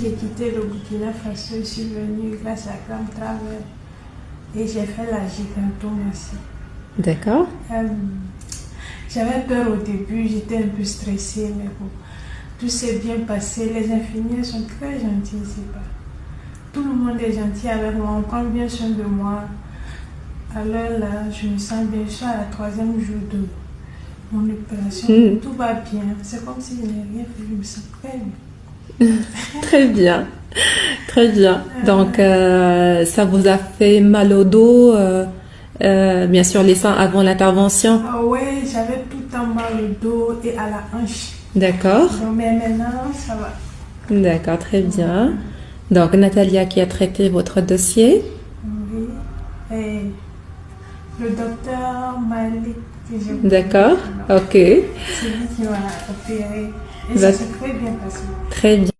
j'ai quitté le Burkina Faso, je suis venue grâce à Grand Travel et j'ai fait la gigantome aussi. D'accord. J'avais peur au début, j'étais un peu stressée, mais bon, tout s'est bien passé. Les infirmières sont très gentilles ici-bas. Tout le monde est gentil avec moi, on prend bien soin de moi. Alors là, je me sens bien, je suis à la 3e jour de mon opération. Tout va bien, c'est comme si je n'ai rien fait, je me sens très bien. Très bien, très bien. Donc, ça vous a fait mal au dos, bien sûr, les seins avant l'intervention. Ah ouais, j'avais tout le temps mal au dos et à la hanche. D'accord, Donc, mais maintenant, ça va. d'accord, très bien. Donc, Natalia qui a traité votre dossier. Oui. Et le docteur Malik, que j'ai D'accord, ok. c'est lui qui m'a opéré. Et ça s'est très bien passé. Très bien.